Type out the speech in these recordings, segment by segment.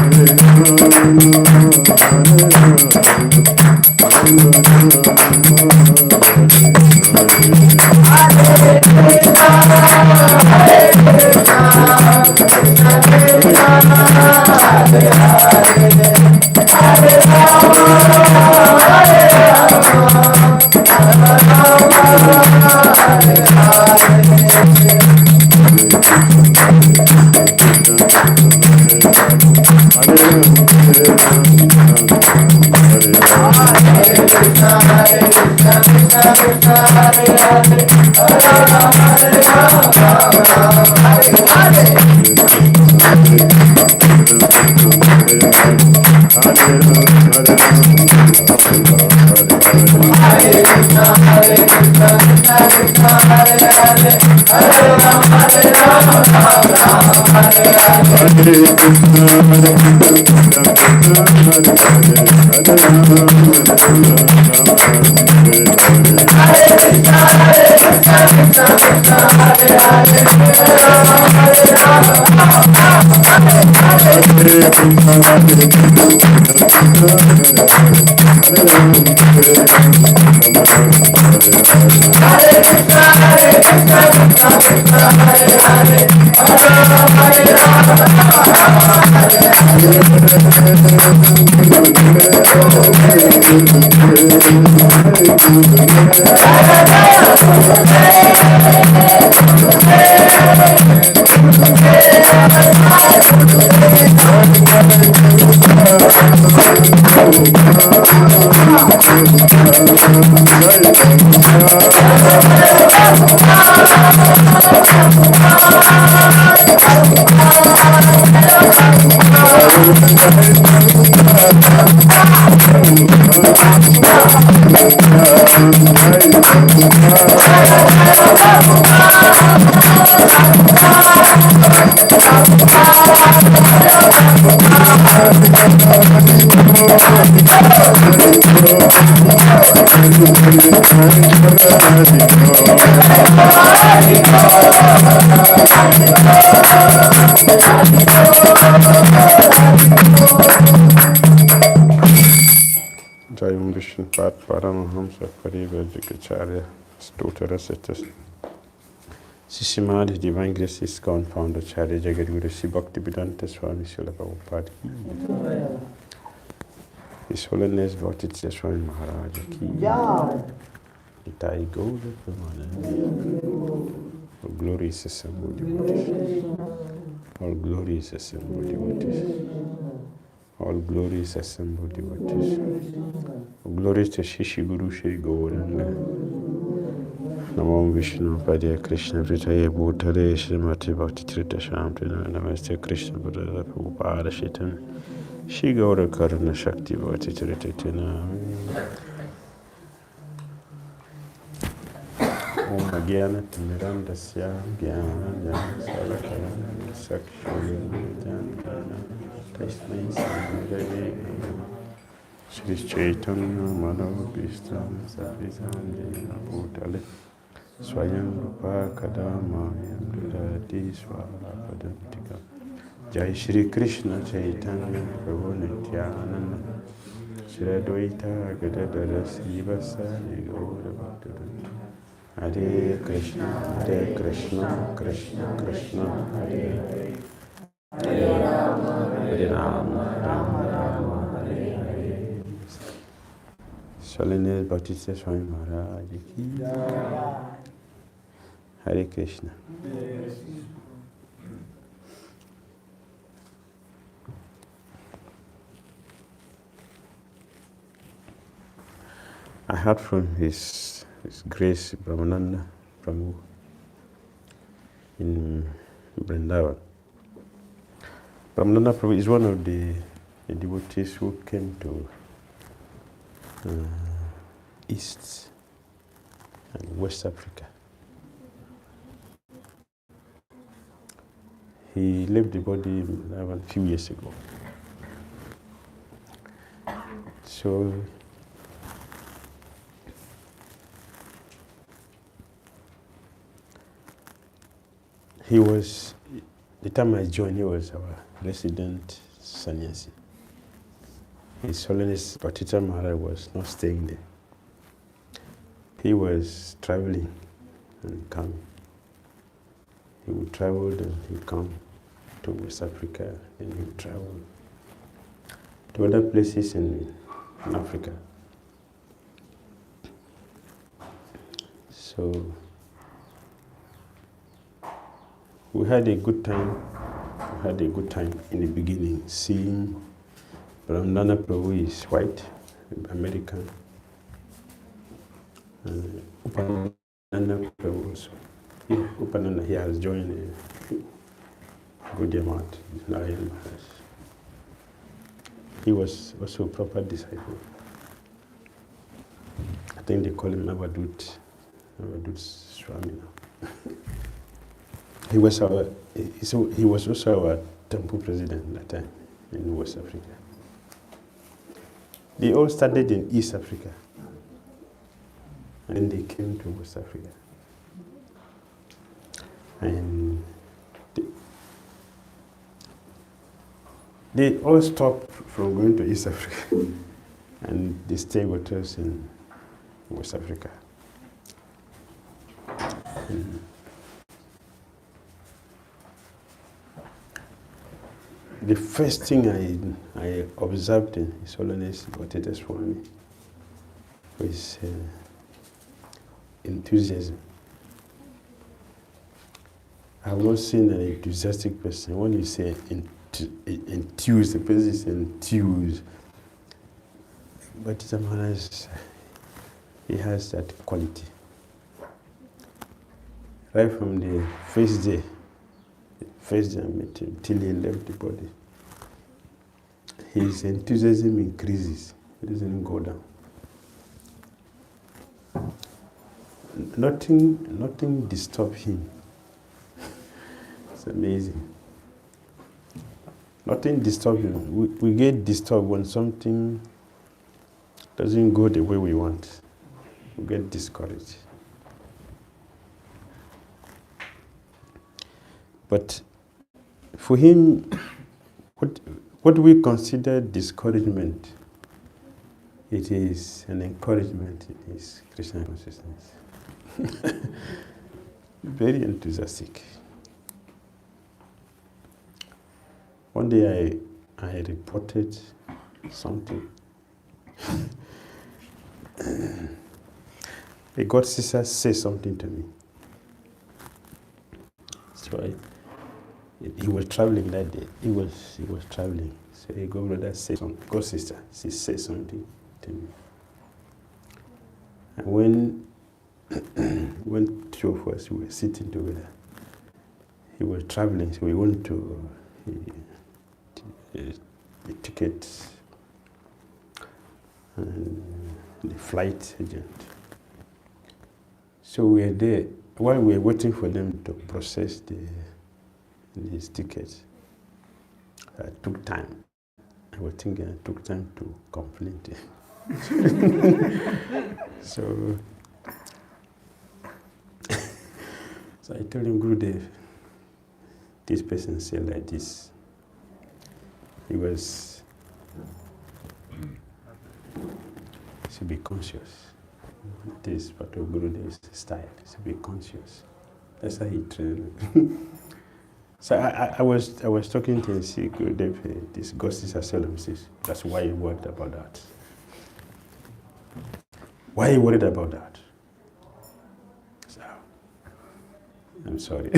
Hare Systematic Divine Grace is Founder Charya Jagadguru Sri Bhakti Tirtha Swami Srila Prabhupada ki. His Holiness Bhakti Tirtha Swami Maharaj ki. 𝐒𝐰𝐬𝐢𝐵. All glory is assembled devotees. All glory is assembled devotees. All glory is assembled devotees. All glory to Shishi Guru Shri Gauranga. Namo Vishnu Padaya Krishna Pritaye Bhutale Srimati Bhakti Tirtha Swami Namaste Krishna Buddha Prabhupada Shitan Shri Gaura Karuna Shakti Bhakti Tirtha Om Gyana Timirandasya Gyana Salakana Sakshayana Tasmai Samagare Shri Chaitanya Manavabhishtam Savisandena Bhutale Swayam Rupa Kadama Yamdurati Swarapadantika Jai Shri Krishna Chaitanya Prabhu Nityananda Shri Advaita Gadadara Sivasa Gaura Bhaktivedanta Hare Krishna Krishna Krishna Hare Hare Rama Rama Rama Hare Hare. Holiness Bhakti Tirtha Swami Maharaj ki. Hare Krishna. I heard from His Grace Brahmananda Prabhu in Vrindavan. Brahmananda Prabhu is one of the devotees who came to East and West Africa. He left the body a few years ago. So he was, the time I joined, he was our resident sannyasi. His Holiness Bhakti Tirtha Maharaj was not staying there. He was traveling and coming. He would travel and he would come to West Africa, then you travel to other places in Africa. So we had a good time. We had a good time in the beginning, seeing Nana Prabhu is white, American, and Upananda Prabhu also. Yeah, Upananda, he has joined a good amount. He was also a proper disciple. I think they call him Navadut Swami now. He was also our temple president at that time in West Africa. They all started in East Africa, and then they came to West Africa. And they all stopped from going to East Africa, and they stayed with us in West Africa. The first thing I observed in His Holiness Bhakti Tirtha Swami was enthusiasm. I have not seen an enthusiastic person. When you say enthused, the person is enthused. But he has that quality. Right from the first day I met him, till he left the body, his enthusiasm increases. It doesn't go down. Nothing disturbs him. It's amazing. Nothing disturbs him. We get disturbed when something doesn't go the way we want. We get discouraged. But for him, what we consider discouragement, it is an encouragement in his Krishna consciousness. Very enthusiastic. One day I reported something. A God sister said something to me. So he was traveling that day. He was traveling. So a God brother said something. God sister, she said something to me. And when two of us were sitting together, he was traveling, so we went to the ticket and the flight agent. So we were there. While we were waiting for them to process his ticket, it took time. I was thinking it took time to complain to him. So I told him, Gurudev, this person said like this. He should be conscious. This is part of Gurudev's style. He should be conscious. That's how he trained. So I was talking to him, see, Gurudev, this ghost is a solemn. That's why you worried about that. Why are you worried about that? So, I'm sorry.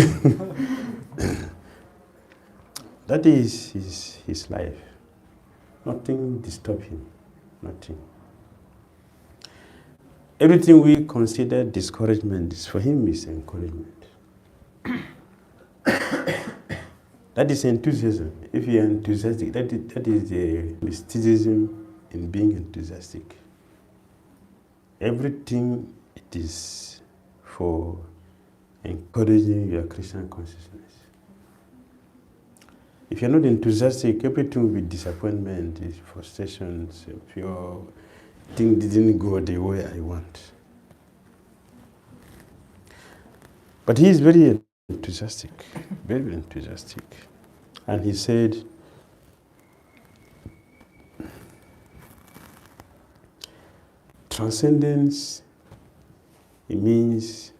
That is his life. Nothing disturbs him. Nothing. Everything we consider discouragement is for him is encouragement. That is enthusiasm. If you are enthusiastic, that is the mysticism in being enthusiastic. Everything it is for encouraging your Krishna consciousness. If you're not enthusiastic, everything will be disappointment, frustrations, if your thing didn't go the way I want. But he is very enthusiastic, very enthusiastic. And he said, transcendence, it means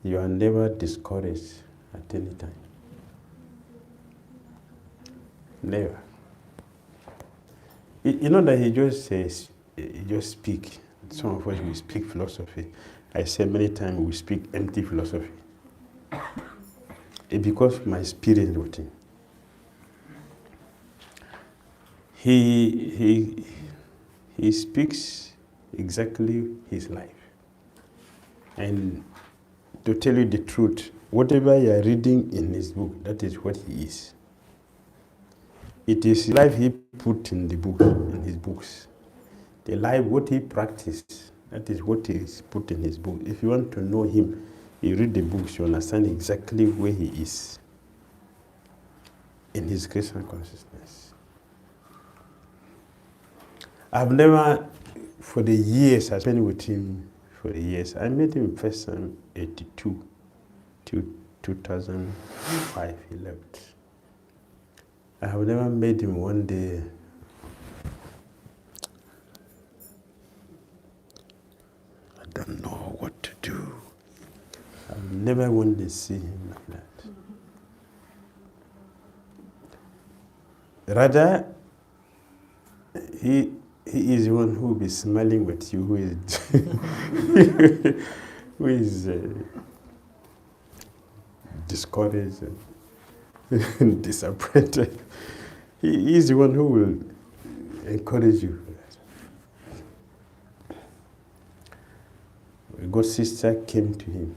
you are never discouraged at any time. Never. You know that he just says, he just speak. Some of us, we speak philosophy. I say many times we speak empty philosophy. It's because of my experience with him. He speaks exactly his life. And to tell you the truth, whatever you are reading in his book, that is what he is. It is life he put in the book, in his books. The life, what he practiced, that is what is put in his book. If you want to know him, you read the books, you understand exactly where he is in his Christian consciousness. I've never, for the years I spent with him, for the years, I met him first time 82 to 2005 he left. I have never met him one day. I don't know what to do. I've never wanted to see him like that. Rather, he is the one who will be smiling with you, who is discouraged and disappointed. He is the one who will encourage you. A god sister came to him,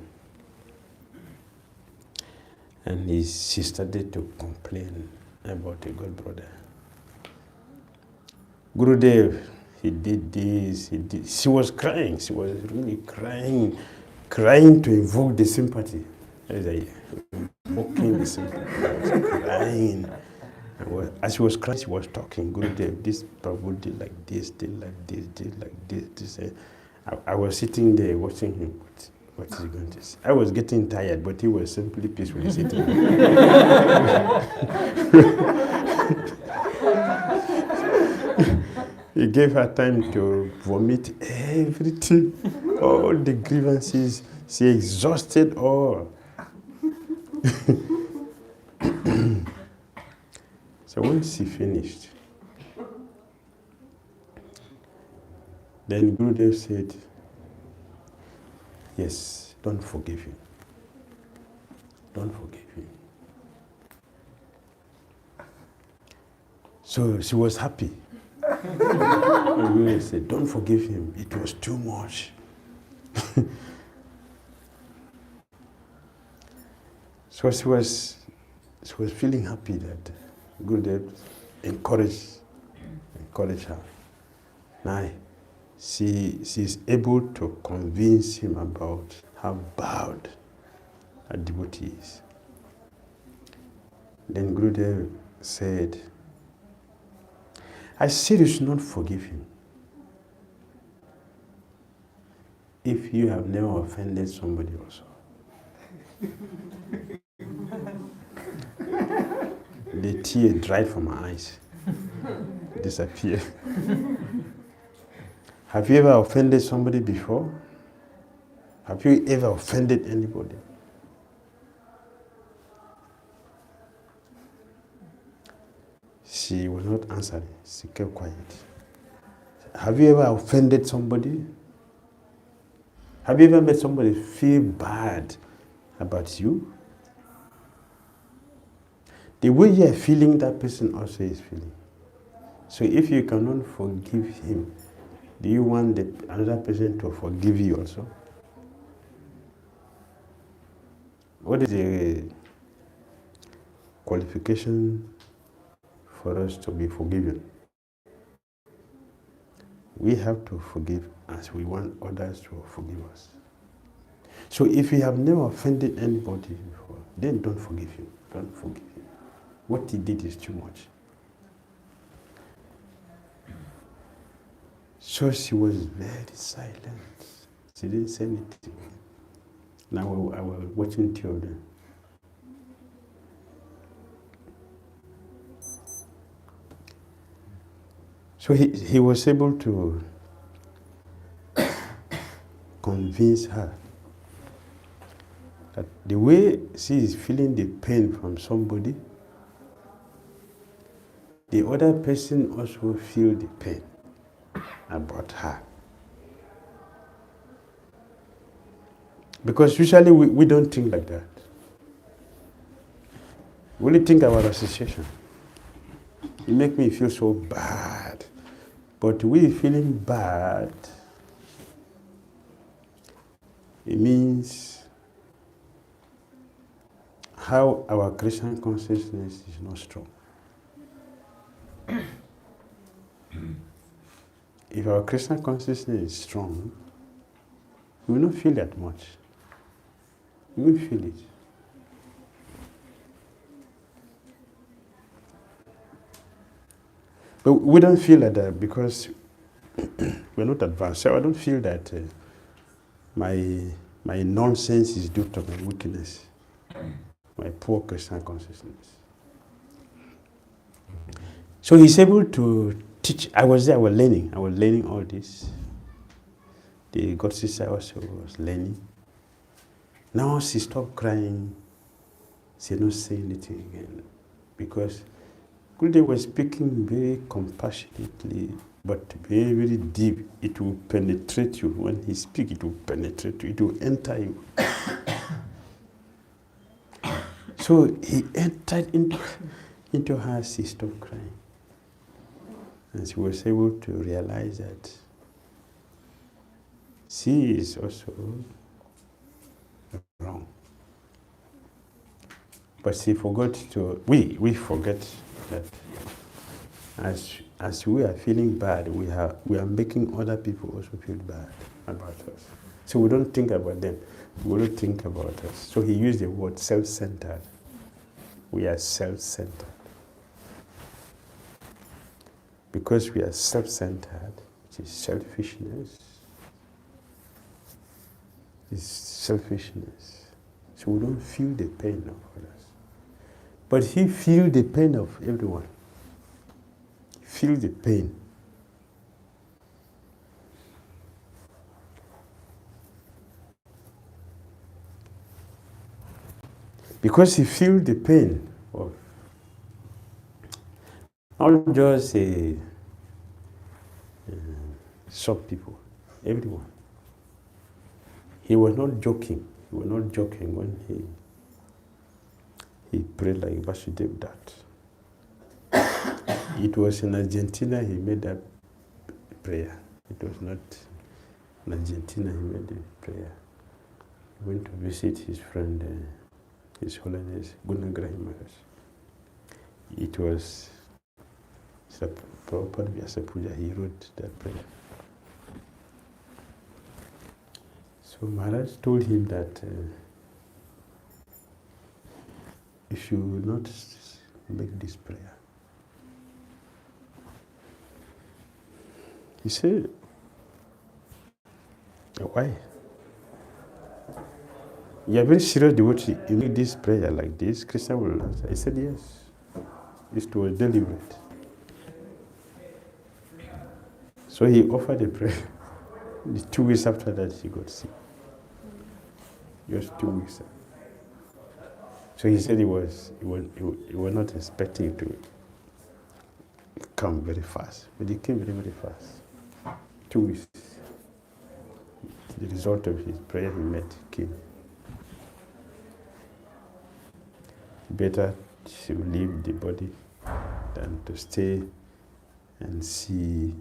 and she started to complain about a god brother. Gurudev, he did this, he did. She was crying. She was really crying to invoke the sympathy. Invoking the sympathy. She was crying. As she was crying, she was talking. Gurudev, this Prabhu did like this, did like this, did like this. I was sitting there watching him. What is he going to say? I was getting tired, but he was simply peacefully sitting there. He gave her time to vomit everything, all the grievances. She exhausted all. So when she finished, then Gurudev said, yes, don't forgive him. Don't forgive him. So she was happy. And Gurudev said, don't forgive him. It was too much. So she was feeling happy that Gurudev encouraged her. Now, she is able to convince him about how bad a devotee is. Then Gurudev said, I said you should not forgive him if you have never offended somebody also. The tear dried from her eyes, disappeared. Have you ever offended somebody before? Have you ever offended anybody? She was not answering. She kept quiet. Have you ever offended somebody? Have you ever made somebody feel bad about you? The way you are feeling, that person also is feeling. So if you cannot forgive him, do you want another person to forgive you also? What is the qualification for us to be forgiven? We have to forgive as we want others to forgive us. So if you have never offended anybody before, then don't forgive him. Don't forgive him. What he did is too much. So she was very silent. She didn't say anything. Now I was watching children. So he was able to convince her that the way she is feeling the pain from somebody, the other person also feel the pain about her. Because usually we don't think like that. We only think about association. It makes me feel so bad. But we feeling bad, it means how our Christian consciousness is not strong. If our Christian consciousness is strong, we will not feel that much. We will feel it. But we don't feel like that because we're not advanced. So I don't feel that my nonsense is due to my weakness, my poor Christian consciousness. So he's able to teach. I was there, I was learning all this. The God sister also was learning. Now she stopped crying. She did not say anything again because Gurudev was speaking very compassionately, but very, very deep. It will penetrate you. When he speaks, it will penetrate you. It will enter you. So he entered into her. She stopped crying. And she was able to realize that she is also wrong. But she forgot to, we forget that as we are feeling bad, we are making other people also feel bad about us. So we don't think about them. We don't think about us. So he used the word self-centered. We are self-centered. Because we are self-centered, which is selfishness, So we don't feel the pain of others. But he feels the pain of everyone. He feels the pain. Because he feels the pain of not just some people, everyone. He was not joking. He was not joking when he prayed like 𝐤𝒍𝒍𝒐𝒃 that. It was in Argentina he made that prayer. It was not in Argentina he made the prayer. He went to visit his friend, His Holiness Gunnagrahi Maharaj. It was Prabhupada Vyasa Puja, he wrote that prayer. So Maharaj told him that if you will not make this prayer, he said, why? You are very serious devotee. You make this prayer like this, Krishna will answer. He said, yes. It was deliberate. So he offered a prayer. 2 weeks after that, he got sick. Just 2 weeks. So he said he was not expecting it to come very fast, but it came very, very fast. 2 weeks. The result of his prayer he met came. Better to leave the body than to stay and see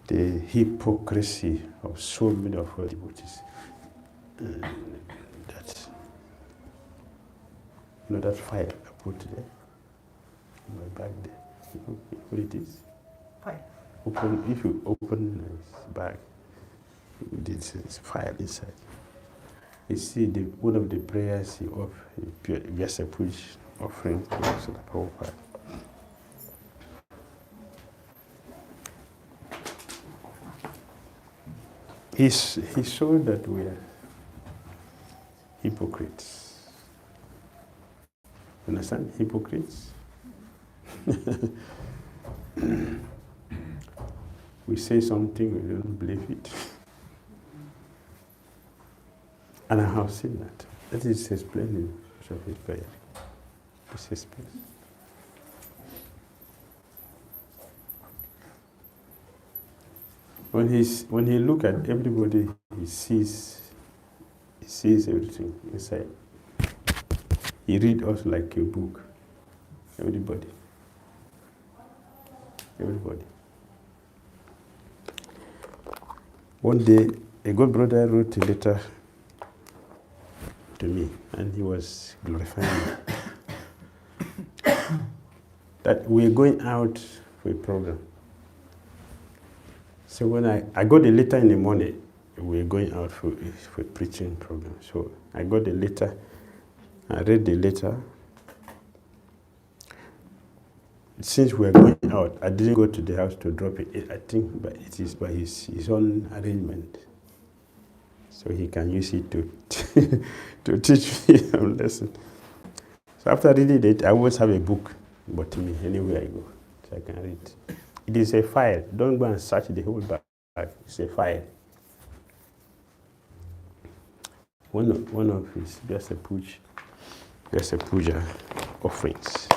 the hypocrisy of so many of our devotees. That file I put there, in my bag there. You know what it is? File. If you open this bag, this file inside. You see one of the prayers he offered, Vyasa Puja offering to Prabhupada. He saw that we are hypocrites. Understand? Hypocrites? We say something, we don't believe it. And I have seen that. That is explaining of his prayer. It's his place. When he look at everybody, he sees everything inside. He read us like a book. Everybody. One day, a good brother wrote a letter to me, and he was glorifying me. That we're going out for a program. So when I got the letter in the morning, we're going out for a preaching program. So I got the letter, I read the letter. Since we're going out, I didn't go to the house to drop it. I think but it is by his own arrangement. So he can use it to to teach me a lesson. So after reading it, I always have a book but me anywhere I go, so I can read. It is a file. Don't go and search the whole bag. It's a file. One of his Puja offerings.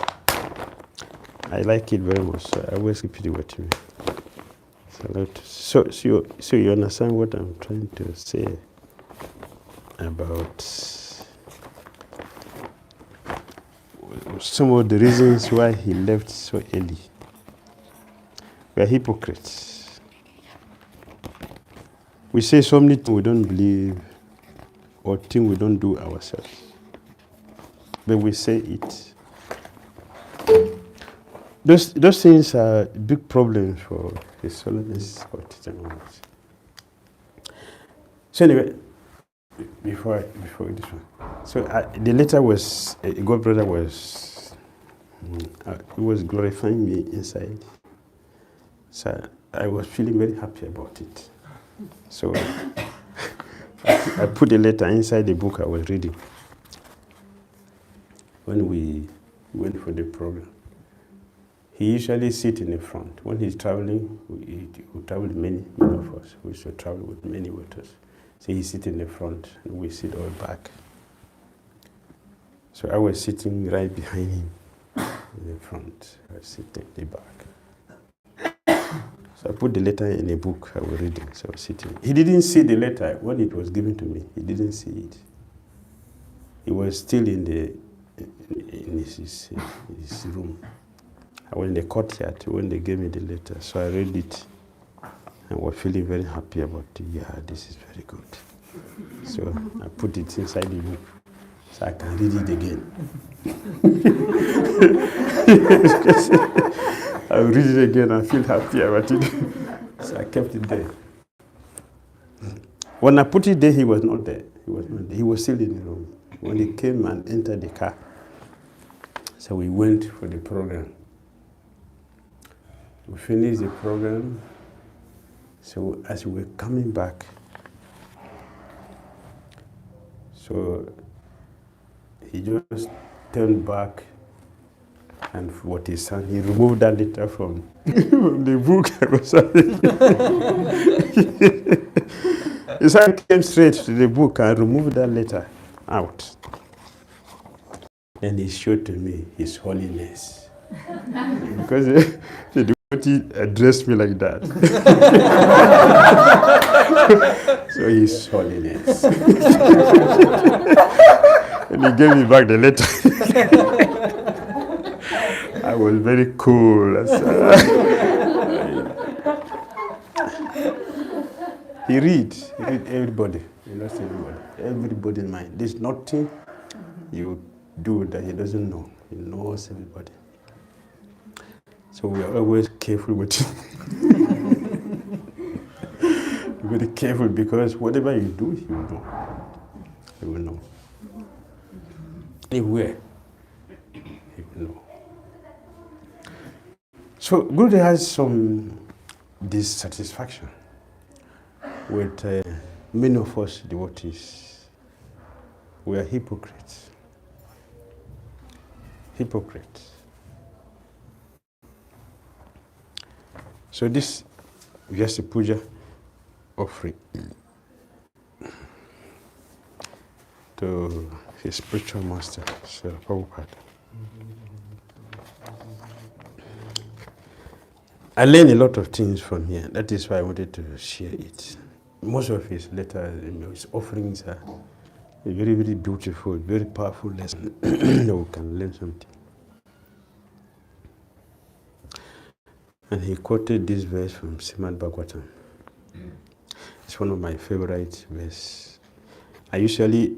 I like it very much, so I always keep it with me. So you understand what I'm trying to say about some of the reasons why he left so early. We are hypocrites. We say so many things we don't believe or things we don't do ourselves. But we say it. Those things are big problems for His Holiness Bhakti Tirtha Swami. So anyway, before this one, so the letter was God brother was he was glorifying me inside. So I was feeling very happy about it. So I put the letter inside the book I was reading when we went for the program. He usually sits in the front. When he's traveling, we travel many of us. We used to travel with many with us. So he sits in the front, and we sit all back. So I was sitting right behind him in the front. I was sitting in the back. So I put the letter in a book I was reading. So I was sitting. He didn't see the letter when it was given to me. He didn't see it. He was still in his room. I was in the courtyard when they gave me the letter, so I read it and was feeling very happy about it. Yeah, this is very good. So I put it inside the book so I can read it again. I read it again and feel happy about it. So I kept it there. When I put it there, he was not there. He was still in the room. When he came and entered the car, so we went for the program. We finished the program, so as we were coming back, so he just turned back and what he said, he removed that letter from the book I was having. His hand came straight to the book and removed that letter out. Then he showed to me His Holiness. Because the devotee addressed me like that. So His Holiness. And he gave me back the letter. I was very cool. He reads everybody. He knows everybody. Everybody in mind. There's nothing you do that he doesn't know. He knows everybody. So we are always careful with him. Very careful because whatever you do, he will know. He will know. Anywhere, he will know. So Guru has some dissatisfaction with many of us devotees. We are hypocrites. Hypocrites. So this Vyasa Puja offering to his spiritual master, Srila Prabhupada. I learned a lot of things from here. That is why I wanted to share it. Most of his letters, his offerings are very, very beautiful, very powerful lesson. We can learn something. And he quoted this verse from Srimad Bhagavatam. It's one of my favorite verses. I usually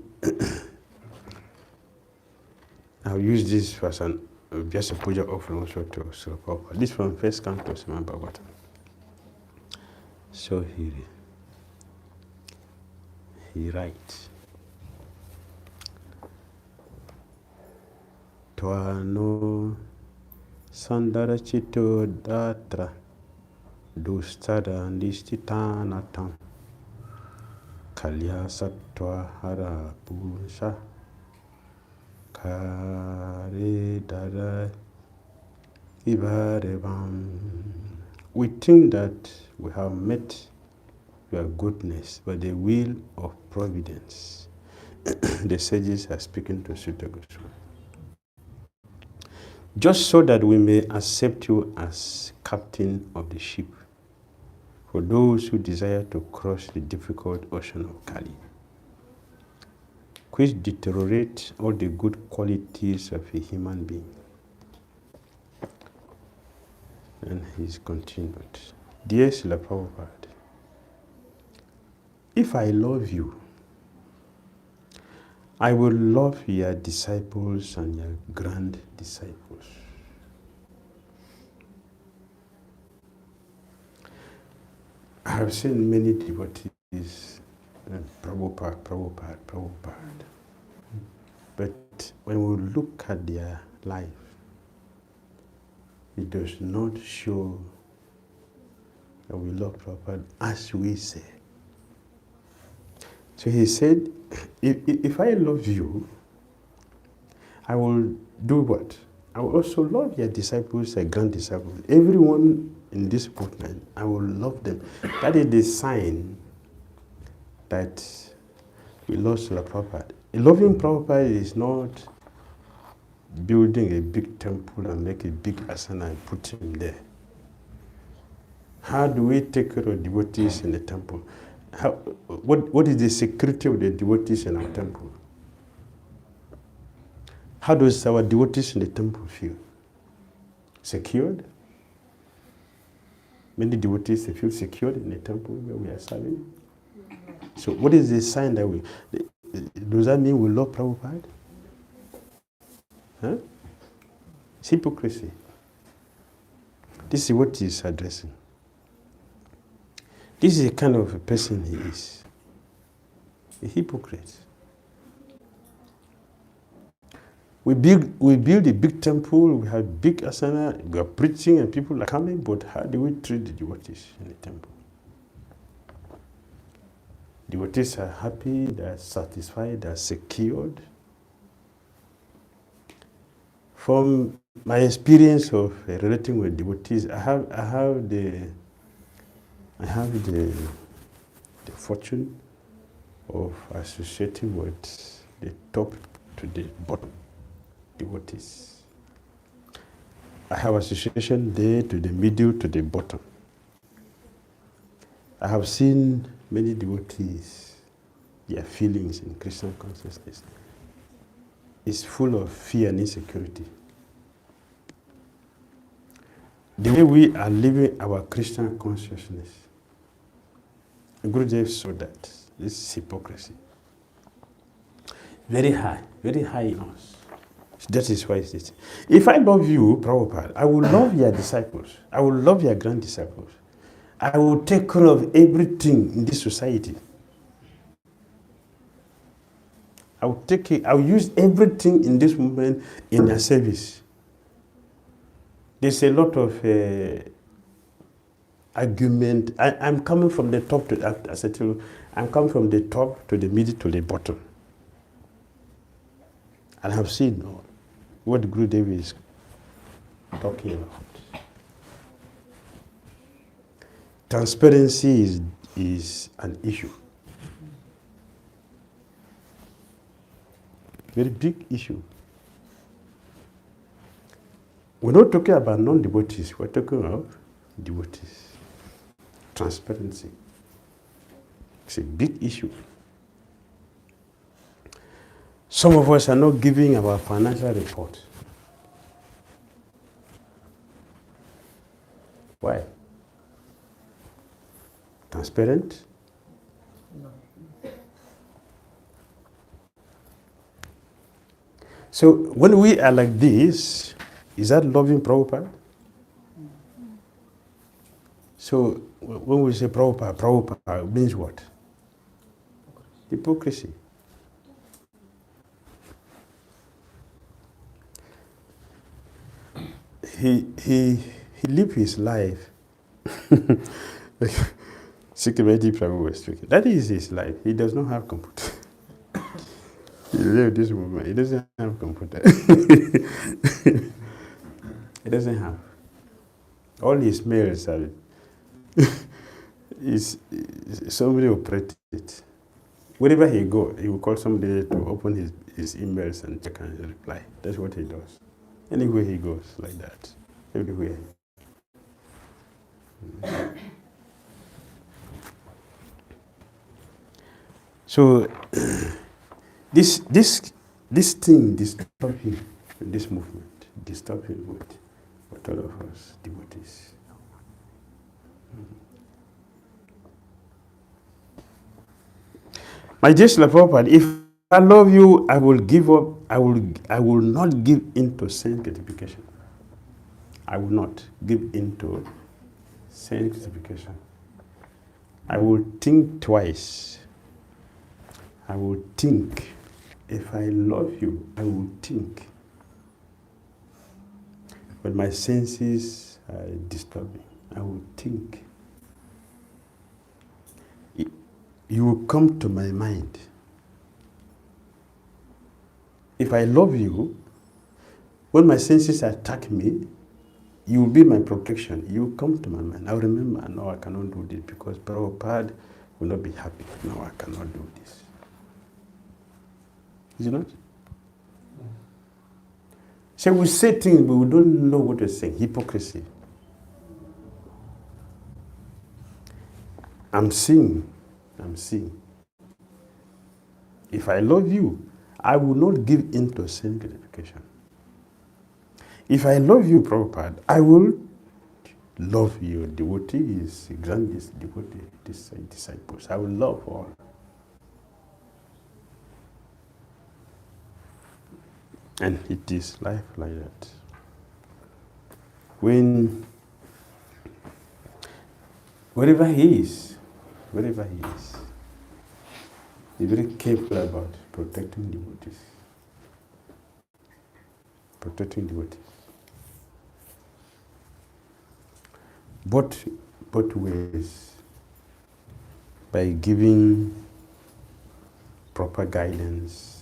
I'll use this as an just a puja offering also to Srila Prabhupada. This from first canto of Srimad Bhagavatam. So he writes, Tvano sandarachito datra dustada nistitanatam kalya sattva hara punsha kare dara ibarevam. We think that we have met your goodness by the will of providence. The sages are speaking to Sutta Goswami. Just so that we may accept you as captain of the ship for those who desire to cross the difficult ocean of Kali, which deteriorate all the good qualities of a human being. And he's continued. Dear Srila Prabhupada, if I love you, I will love your disciples and your grand disciples. I have seen many devotees, Prabhupada. But when we look at their life, it does not show that we love Prabhupada as we say. So he said, if I love you, I will do what? I will also love your disciples, your grand disciples. Everyone in this movement, I will love them. That is the sign that we love Srila Prabhupada. Loving Prabhupada is not building a big temple and make a big asana and put him there. How do we take care of devotees in the temple? What is the security of the devotees in our temple? How does our devotees in the temple feel? Secured? Many devotees they feel secured in the temple where we are serving. So what is the sign that we... Does that mean we love Prabhupada? Huh? It's hypocrisy. This is what he's addressing. This is the kind of a person he is. A hypocrite. We build a big temple, we have big asana, we are preaching and people are coming, but how do we treat the devotees in the temple? Devotees are happy, they are satisfied, they are secured. From my experience of relating with devotees, I have the fortune of associating with the top to the bottom devotees. I have association there to the middle to the bottom. I have seen many devotees, their feelings in Christian consciousness is full of fear and insecurity. The way we are living our Christian consciousness, Gurudev saw that. This is hypocrisy. Very high in us. That is why it is. If I love you, Prabhupada, I will love your disciples. I will love your grand disciples. I will take care of everything in this society. I will use everything in this movement in your service. There's a lot of argument. I'm coming from the top to, as I tell you, I'm coming from the top to the middle to the bottom. And I've seen what Gurudev is talking about. Transparency is an issue. Very big issue. We're not talking about non-devotees, we're talking about devotees. Transparency. It's a big issue. Some of us are not giving our financial report. Why? Transparent? So when we are like this, is that loving Prabhupada? So when we say Prabhupada, Prabhupada means what? Hypocrisy. He lived his life. Like Security Prabhu was speaking. That is his life. He does not have computer. He lived this movement. He doesn't have computer. He doesn't have. All his mails are somebody operated it. Wherever he go, he will call somebody to open his emails and check and reply. That's what he does. Anywhere he goes, like that. Everywhere. So this thing disturbs him, this movement, disturbs him with all of us devotees. My dear Srila Prabhupada, if I love you, I will give up, I will not give into sense gratification. I will not give into sense gratification. I will think twice. I will think. If I love you, I will think. When my senses are disturbing, I will think. You will come to my mind. If I love you, when my senses attack me, you will be my protection. You will come to my mind. I will remember, no, I cannot do this because Prabhupada will not be happy. No, I cannot do this. Is it not? So we say things, but we don't know what to say. Hypocrisy. I'm seeing. If I love you, I will not give in to sense gratification. If I love you, Prabhupada, I will love you. Devotees, grant devotee, disciples. I will love all. And it is life like that. Wherever he is, be very careful about protecting devotees. Protecting devotees. Both ways. By giving proper guidance.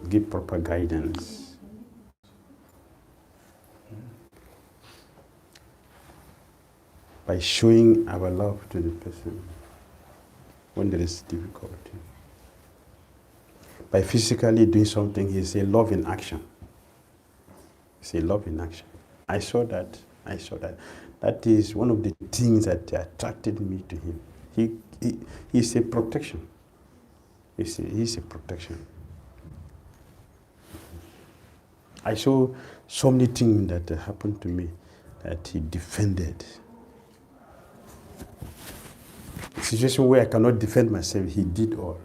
Give proper guidance. By showing our love to the person when there is difficulty. By physically doing something, he say love in action. Say love in action. I saw that. That is one of the things that attracted me to him. He's a protection. He's a protection. I saw so many things that happened to me that he defended. A situation where I cannot defend myself, he did all.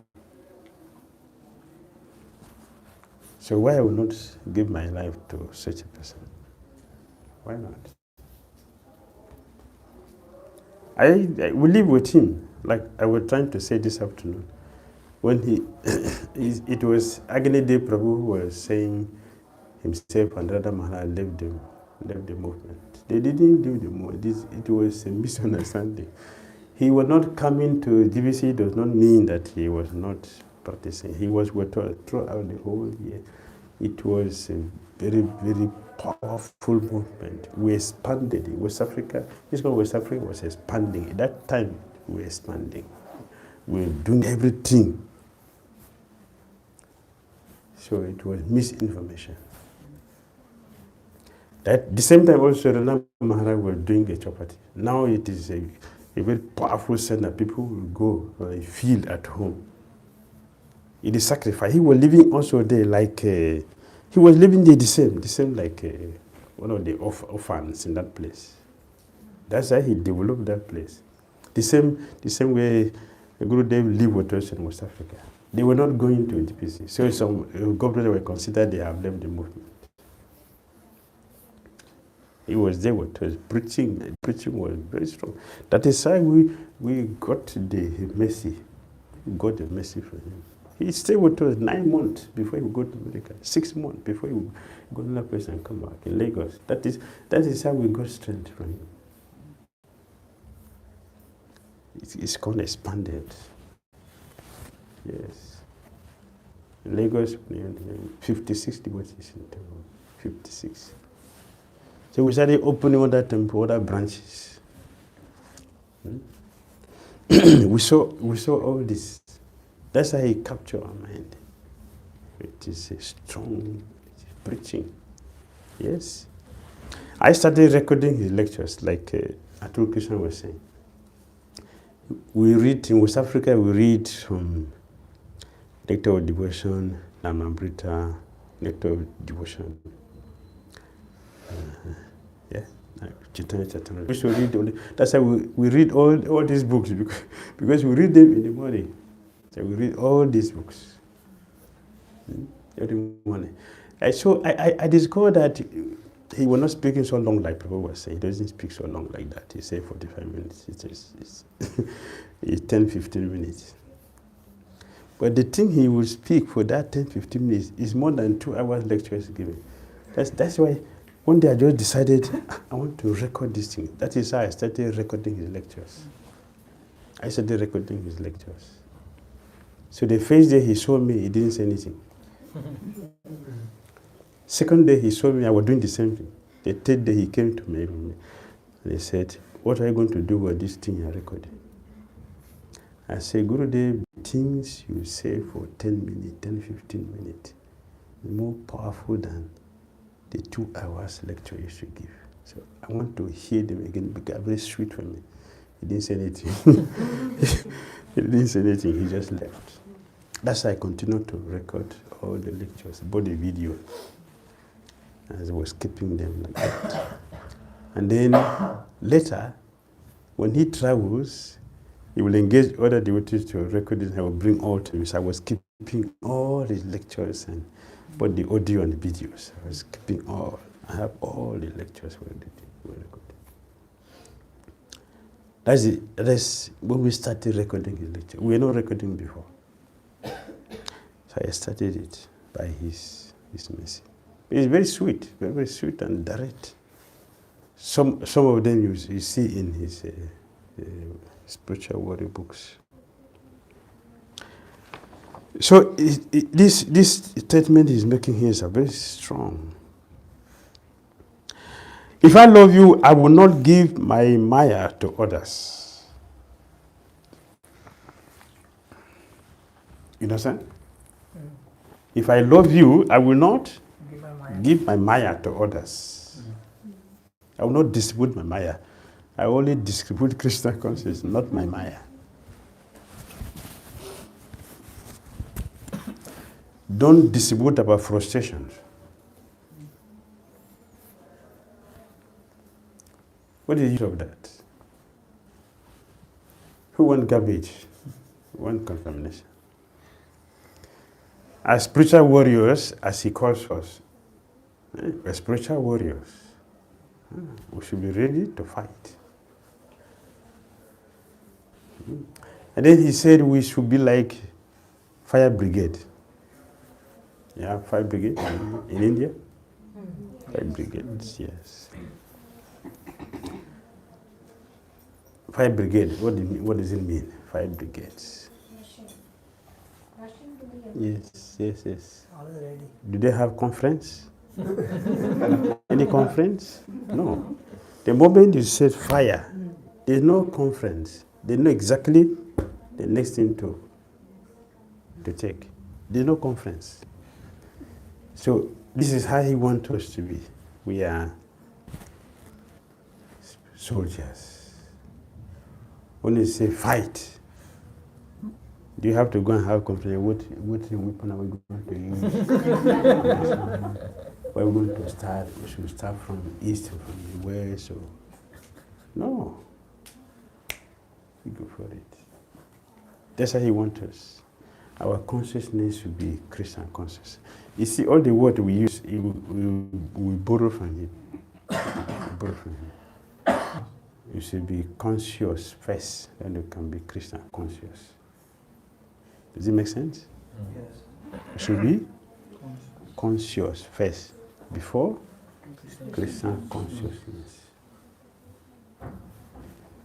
So why I will not give my life to such a person? Why not? I will live with him, like I was trying to say this afternoon. When it was Agni-Dev Prabhu who was saying himself and Radha Maharaj left the movement. They didn't leave the movement. It was a misunderstanding. He was not coming to GBC does not mean that he was not practicing. He was with us throughout the whole year. It was a very, very powerful movement. We expanded in West Africa. This one, West Africa was expanding. At that time, we were expanding. We were doing everything. So it was misinformation. At the same time also, Rana Maharaj was doing a chapati. Now it is a very powerful center. People will go feel at home. It is sacrifice. He was living also there like, he was living there the same like one of the orphans in that place. That's why he developed that place. The same way Gurudev lived with us in West Africa. They were not going to DPC. So some governors were considered they have left the movement. He was there with us preaching. The preaching was very strong. That is why we got the mercy. We got the mercy from him. He stayed with us 9 months before he would go to America. 6 months before he would go to another place and come back in Lagos. That is how we got strength from him. It's called expanded. Yes. In Lagos, 56 devotees in temple. 56. So we started opening other temple, other branches. we saw all this. That's how he captured our mind. It is a strong preaching. Yes. I started recording his lectures, like Atul Krishna was saying. We read in West Africa. We read from Nectar of Devotion, Namamrita, Nectar of Devotion. We should read that's why we read all these books because we read them in the morning. So we read all these books every morning. So I discovered that he was not speaking so long like Prabhupada was saying. He doesn't speak so long like that. He said 45 minutes. It's 10, 15 minutes. But the thing he will speak for that 10, 15 minutes is more than 2 hours lectures given. That's why one day I just decided I want to record this thing. That is how I started recording his lectures. I started recording his lectures. So the first day he saw me, he didn't say anything. Second day he saw me, I was doing the same thing. The third day he came to me and he said, "What are you going to do with this thing you're recording?" I said, "Gurudev, things you say for 10 minutes, 10, 15 minutes, is more powerful than the 2 hours lecture you should give. So I want to hear them again because it's very sweet for me." He didn't say anything. He didn't say anything, he just left. That's why I continued to record all the lectures, both the video, as I was keeping them like that. And then later, when he travels, he will engage other devotees to record it and I will bring all to me. So I was keeping all the lectures and both the audio and the videos. I was keeping all. I have all the lectures for the record. That's it. That's when we started recording his lecture. We were not recording before. So I started it by his mercy. It's very sweet, very, very sweet and direct. Some of them you see in his spiritual warrior books. So this statement he's making here is very strong. If I love you, I will not give my Maya to others. You understand? If I love you, I will not give my Maya to others. I will not distribute my Maya. I only distribute Krishna consciousness, not my Maya. Don't distribute about frustrations. What is the use of that? Who wants garbage? Who wants contamination? As spiritual warriors, as he calls us, we're spiritual warriors. We should be ready to fight. And then he said we should be like fire brigade. Yeah, fire brigade in India. Fire brigades, yes. Fire brigade, what does it mean? Fire brigades. Yes. Already. Do they have conference? Any conference? No. The moment you said fire, there's no conference. They know exactly the next thing to take. There's no conference. So this is how he wants us to be. We are soldiers. When you say fight, do you have to go and have confidence? What weapon are we going to use? Where are we going to start? We should start from the east or from the west. Or... No. We go for it. That's how he wants us. Our consciousness should be Christian consciousness. You see, all the words we use, we borrow from him. Borrow from him. You should be conscious first, then you can be Christian conscious. Does it make sense? Yes. You should be conscious first, before Christian consciousness.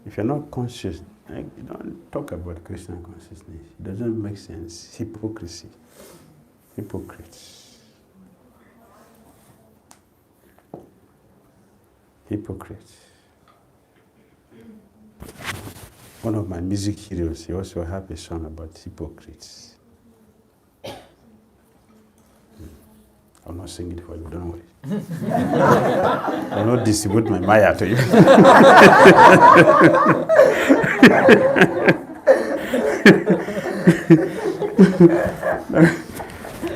If you're not conscious, you don't talk about Christian consciousness. It doesn't make sense. Hypocrisy. Hypocrites. Hypocrites. One of my music heroes, he also have a song about hypocrites. I'll not sing it for you, don't worry. I'll not distribute my Maya to you.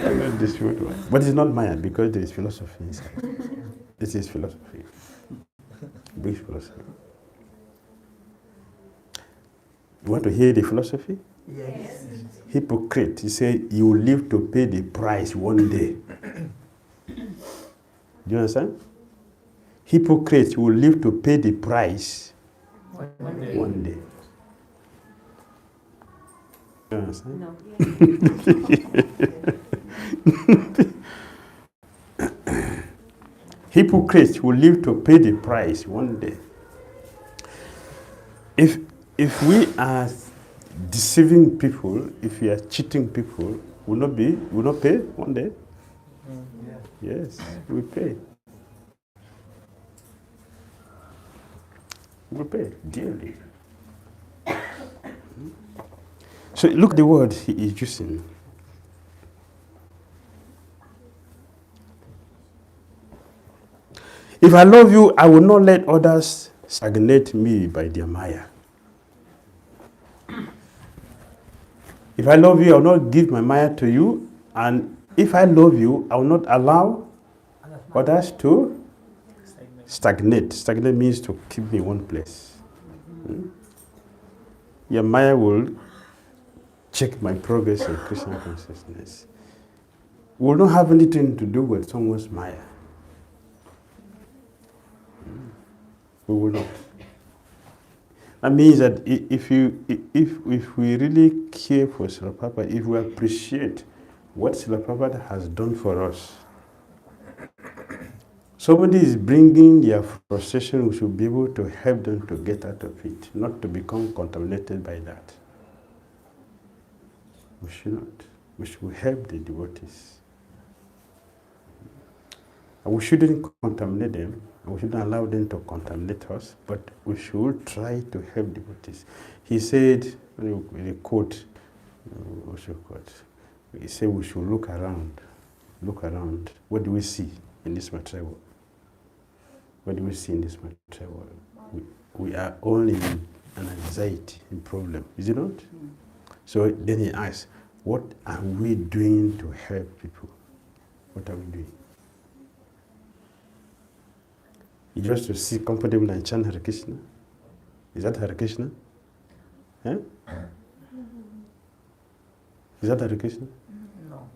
I'll not distribute one. But it's not Maya because there is philosophy inside. This is philosophy. Big philosophy. You want to hear the philosophy? Yes. Hypocrite, he said, you will live to pay the price one day. Do you understand? Hypocrite, you will live to pay the price one day. Do you understand? No. Hypocrite will live to pay the price one day. If we are deceiving people, if we are cheating people, will not pay one day? Yeah. Yes, we pay. We pay dearly. So look at the word he is using. If I love you, I will not let others stagnate me by their maya. If I love you, I will not give my maya to you. And if I love you, I will not allow others to stagnate. Stagnate means to keep me in one place. Your maya will check my progress in Krishna consciousness. We will not have anything to do with someone's maya. We will not. That means that if we really care for Srila Prabhupada, if we appreciate what Srila Prabhupada has done for us, somebody is bringing their frustration, we should be able to help them to get out of it, not to become contaminated by that. We should not. We should help the devotees. And we shouldn't contaminate them. We shouldn't allow them to contaminate us, but we should try to help devotees. He said, in a quote, he said we should look around. Look around. What do we see in this material world? What do we see in this material world? We are all in an anxiety, in problem, is it not? So then he asks, what are we doing to help people? What are we doing? You just to sit comfortable and chant Hare Krishna? Is that Hare Krishna? Eh? Is that Hare Krishna? No.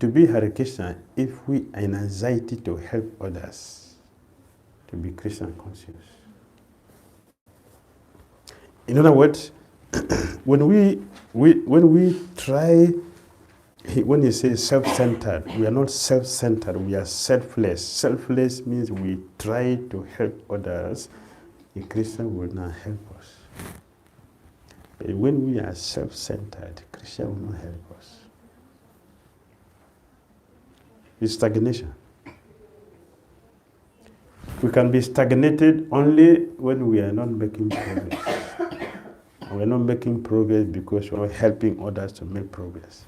To be Hare Krishna, if we are in anxiety to help others, to be Krishna conscious. In other words, when we try, when you say self-centered, we are not self-centered, we are selfless. Selfless means we try to help others. A Christian will not help us. But when we are self-centered, Krishna will not help us. It's stagnation. We can be stagnated only when we are not making progress. We are not making progress because we are helping others to make progress.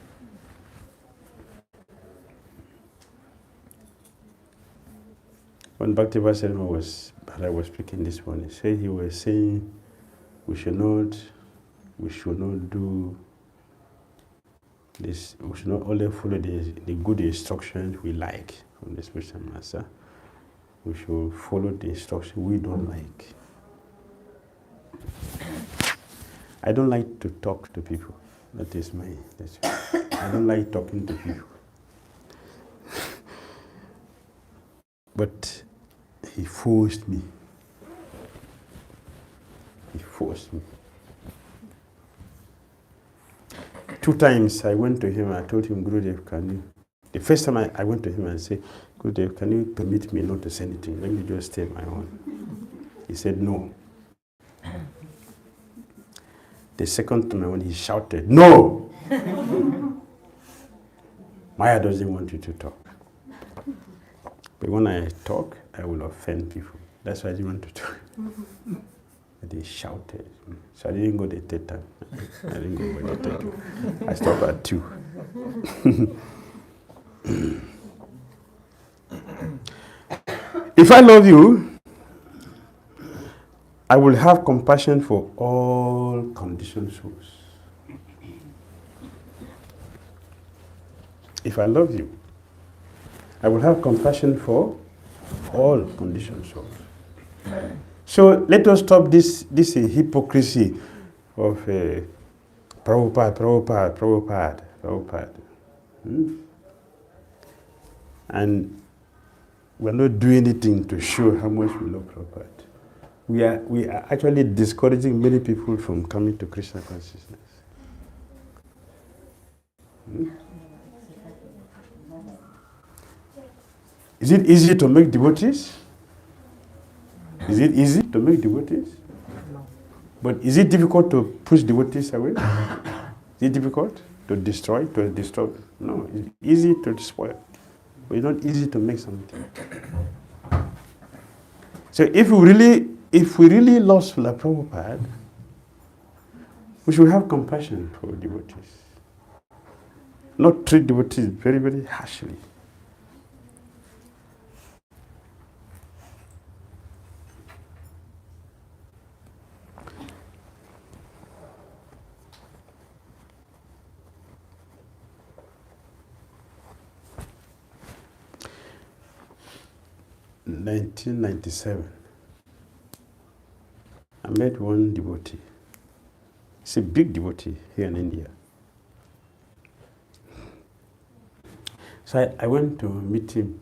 when Bhakti Tirtha Swami was speaking this morning, he was saying we should not do this, we should not only follow the good instructions we like from the spiritual master, we should follow the instructions we don't like. I don't like to talk to people. That's I don't like talking to people. But he forced me. He forced me. 2 times I went to him, I told him, Gurudev, the first time I went to him and said, Gurudev, can you permit me not to say anything? Let me just stay my own. He said, no. The second time when he shouted, no! Maya doesn't want you to talk. But when I talk, I will offend people. That's why I didn't want to talk. But he shouted. So I didn't go the third time. I didn't go the third time. I stopped at 2. If I love you, I will have compassion for all conditioned souls. If I love you, I will have compassion for all conditioned souls. So let us stop this hypocrisy of Prabhupada. And we're not doing anything to show how much we love Prabhupada. We are actually discouraging many people from coming to Krishna consciousness. Is it easy to make devotees? Is it easy to make devotees? No. But is it difficult to push devotees away? Is it difficult to destroy? No, it's easy to destroy. But it's not easy to make something. So if we really love Srila Prabhupada, we should have compassion for devotees. Not treat devotees very, very harshly. In 1997, I met one devotee. He's a big devotee here in India. So I went to meet him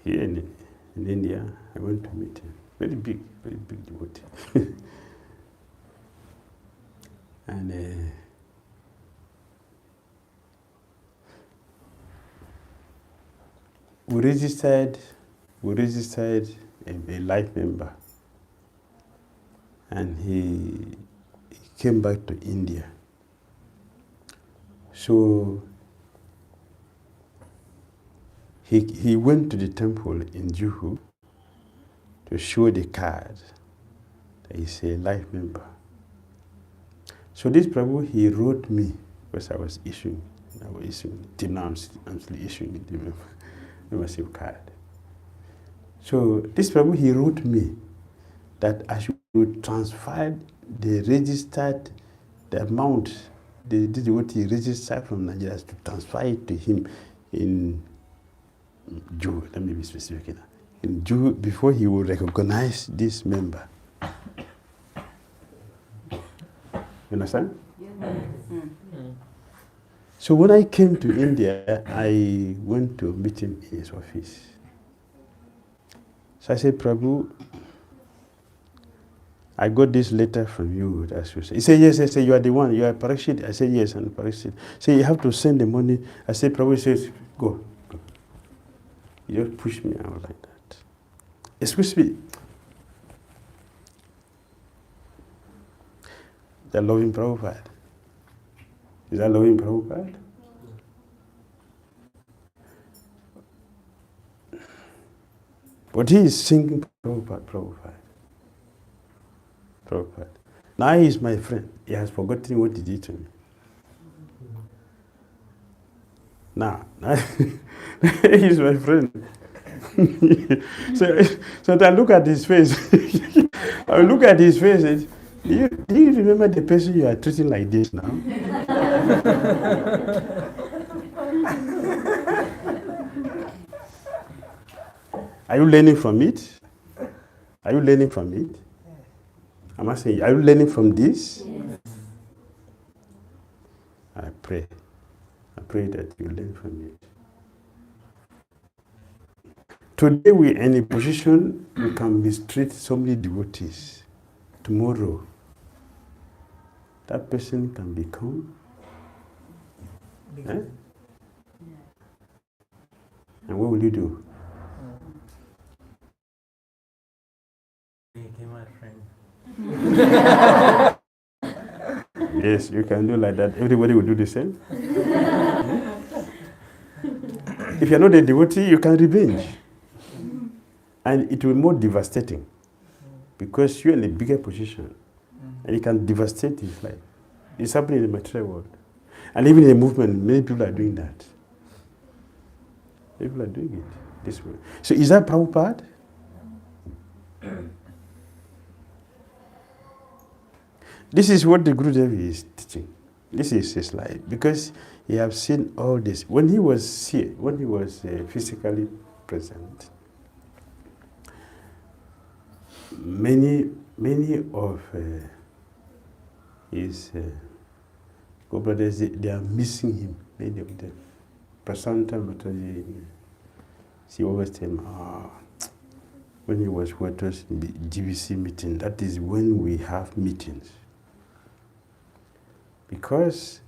here in India. I went to meet him. Very big devotee. And we registered a life member, and he came back to India. So he went to the temple in Juhu to show the card that he's a life member. So this Prabhu, he wrote me, because I was issuing, till now I'm still issuing the membership card. So this Prabhu, he wrote me that I should transfer the amount, what he registered from Nigeria, to transfer it to him in Juhu. Let me be specific now. In Juhu, before he will recognize this member. You understand? Yeah. So when I came to India, I went to meet him in his office. So I said, Prabhu, I got this letter from you. That's what he said, yes. I said, you are the one, you are Parikshit. I said, yes, I'm Parikshit. So you have to send the money. I said, Prabhu says, go. He just pushed me out like that. Excuse me. They're loving Prabhupada. Is that loving Prabhupada? But he is singing Prabhupada. Now he is my friend. He has forgotten what he did to me. Now He's my friend. So I look at his face. I look at his face and do you remember the person you are treating like this now? Are you learning from it? Are you learning from it? I'm asking you, are you learning from this? Yes. I pray that you learn from it. Today we're in a position we can mistreat so many devotees. Tomorrow, that person can become. Eh? And what will you do? Became my friend. Yes, you can do like that. Everybody will do the same. If you're not a devotee, you can revenge. And it will be more devastating because you're in a bigger position and you can devastate his life. It's happening in the material world. And even in the movement, many people are doing that. People are doing it this way. So is that Prabhupada? This is what the Gurudev is teaching. This is his life because he has seen all this. When he was here, when he was physically present, many of his co-brothers, they are missing him, many of them. Prasanta Mataji, she always tell him, when he was with us in the GBC meeting, that is when we have meetings. Because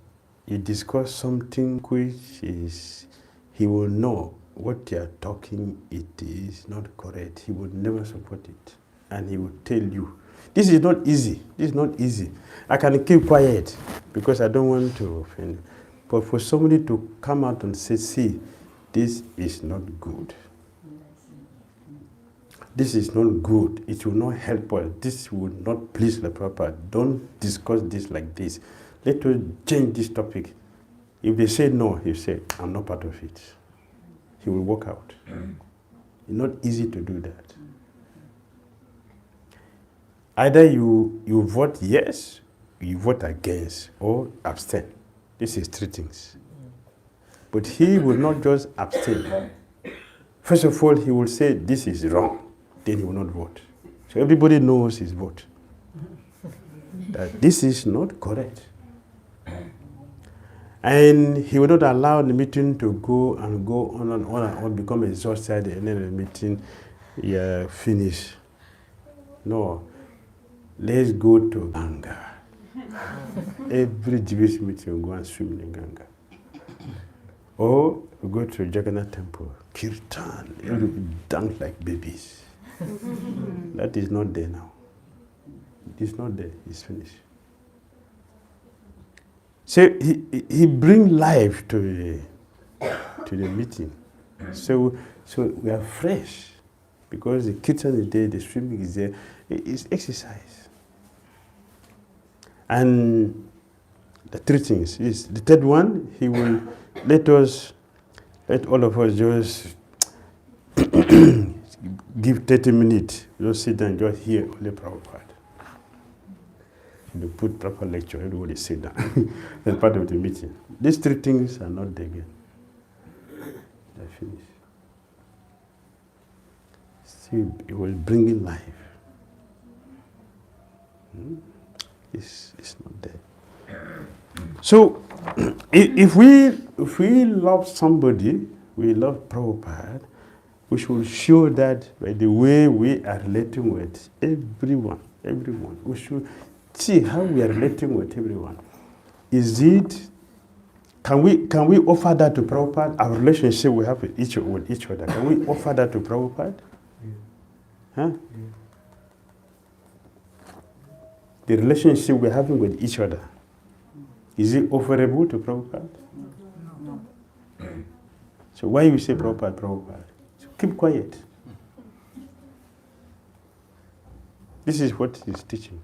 you discuss something which is, he will know what you are talking, it is not correct. He would never support it. And he will tell you, this is not easy. This is not easy. I can keep quiet because I don't want to offend. But for somebody to come out and say, see, this is not good. This is not good. It will not help us. This will not please the Prabhupada. Don't discuss this like this. Let us change this topic. If they say no, he say, I'm not part of it. He will walk out. It's not easy to do that. Either you vote yes, you vote against, or abstain. This is three things. But he will not just abstain. First of all, he will say this is wrong. Then he will not vote. So everybody knows his vote. That this is not correct. And he will not allow the meeting to go on and on, become exhausted, and then the meeting, finish. No. Let's go to Ganga. Every Jewish meeting will go and swim in Ganga. Or we go to Jagannath temple, Kirtan, everybody dance like babies. That is not there now. It is not there, it's finished. So he brings life to the meeting. So we are fresh because the Kirtan is there, the swimming is there. It's exercise. And the three things is the third one, he will let all of us just give 30 minutes, just sit down, just hear only Prabhupada. They put proper lecture, everybody sit down. That's part of the meeting. These three things are not there again. They're finished. See, it was bringing life. It's not there. So, if we love somebody, we love Prabhupada, we should show that by the way we are relating with everyone. We should see how we are relating with everyone. Can we offer that to Prabhupada? Our relationship we have with each other. Can we offer that to Prabhupada? Yeah. Huh? Yeah. The relationship we're having with each other, is it offerable to Prabhupada? No. So why you say Prabhupada? So keep quiet. This is what he's teaching.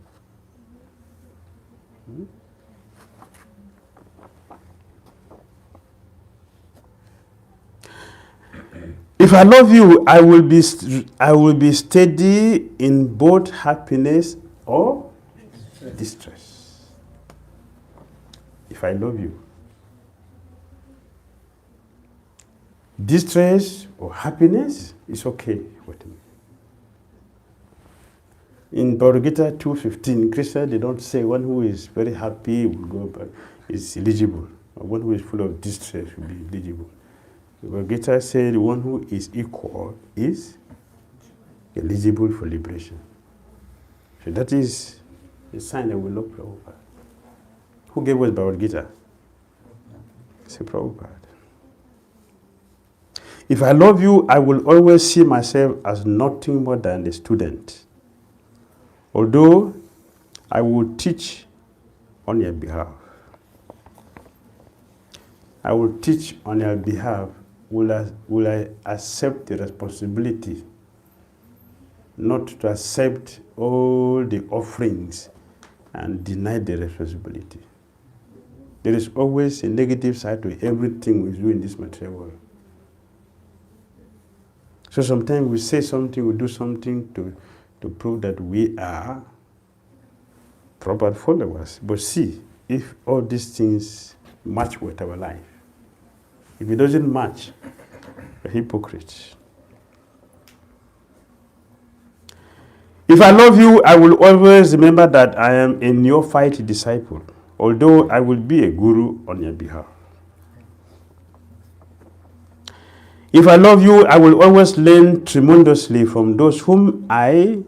If I love you, I will be steady in both happiness or distress. If I love you, distress or happiness is okay with me. In Bhagavad Gita 2:15, Krishna, they don't say one who is very happy will go back, is eligible. Or one who is full of distress will be eligible. The Bhagavad Gita said one who is equal is eligible for liberation. So that is a sign that we love Prabhupada. Who gave us Bhagavad Gita? It's a Prabhupada. If I love you, I will always see myself as nothing more than a student. Although I will teach on your behalf. I will teach on your behalf. Will I accept the responsibility not to accept all the offerings and deny the responsibility? There is always a negative side to everything we do in this material world. So sometimes we say something, we do something to prove that we are proper followers. But see, if all these things match with our life, if it doesn't match, we're hypocrites. If I love you, I will always remember that I am a neophyte disciple, although I will be a guru on your behalf. If I love you, I will always learn tremendously from those whom I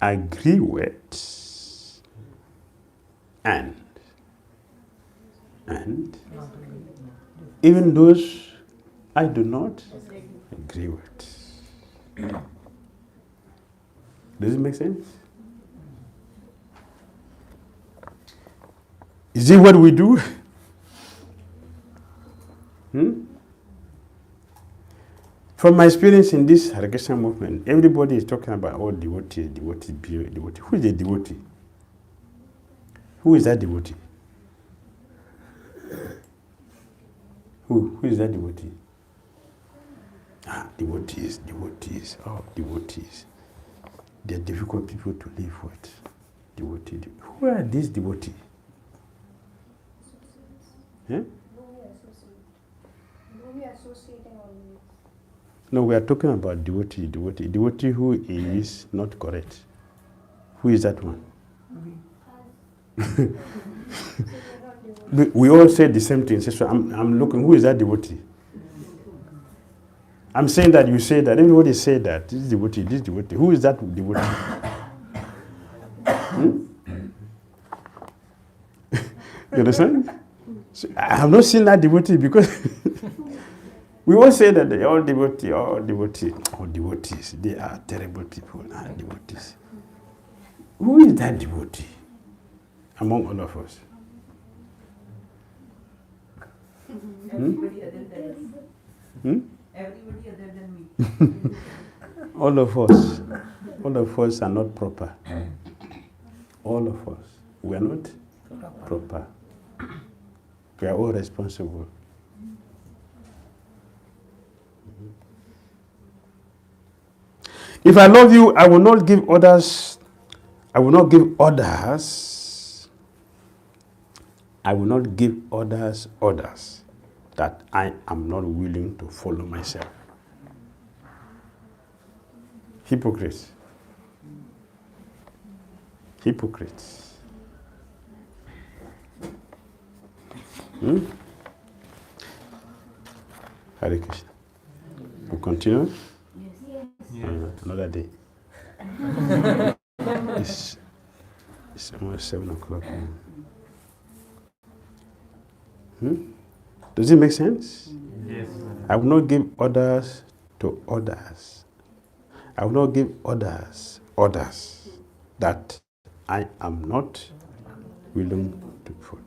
agree with and even those I do not agree with. Does it make sense? Is it what we do? From my experience in this Hare Krishna movement, everybody is talking about all devotees, devotee. Who is a devotee? Who is that devotee? Who is that devotee? Devotees. Oh, devotees. They're difficult people to live with. Devotee. Who are these devotees? Yeah? No, we are talking about devotee. Devotee who is not correct. Who is that one? We all say the same thing. So I'm looking, who is that devotee? I'm saying that, you say that, everybody say that. This devotee. Who is that devotee? You understand? So I have not seen that devotee because we all say that they all devotees. They are terrible people, devotees. Who is that devotee among all of us? Everybody other than us. Everybody other than me. All of us are not proper. All of us. We are not proper. We are all responsible. If I love you, I will not give others orders that I am not willing to follow myself. Hypocrites. Hare Krishna. We continue? Yes. Another day. It's almost 7 o'clock. Does it make sense? Yes. I will not give orders to others. I will not give orders that I am not willing to follow.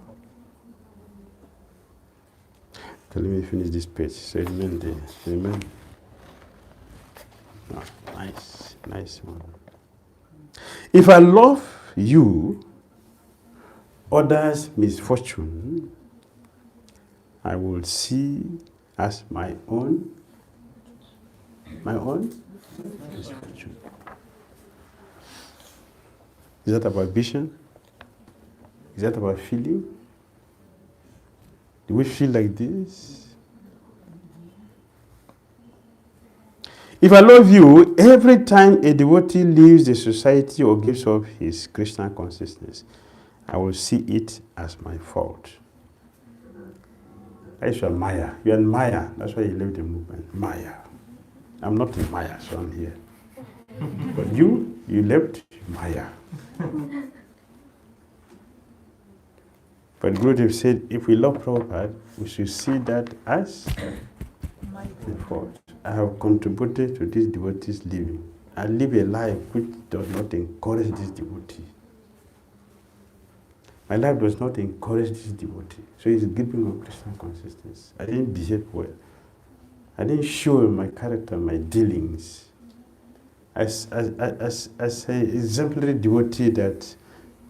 Okay, let me finish this page. So amen. Oh, nice one. If I love you, others' misfortune, I will see as my own My own misfortune. Is that about vision? Is that about feeling? Do we feel like this? If I love you, every time a devotee leaves the society or gives up his Krishna consciousness, I will see it as my fault. That is your Maya. You are in Maya. That's why you leave the movement. Maya. I'm not in Maya, so I'm here. But you left Maya. But Gurudev said, if we love Prabhupada, we should see that as the fault. I have contributed to this devotee's living. I live a life which does not encourage this devotee. My life does not encourage this devotee. So he's giving up Krishna consciousness. I didn't behave well. I didn't show my character, my dealings. As an exemplary devotee that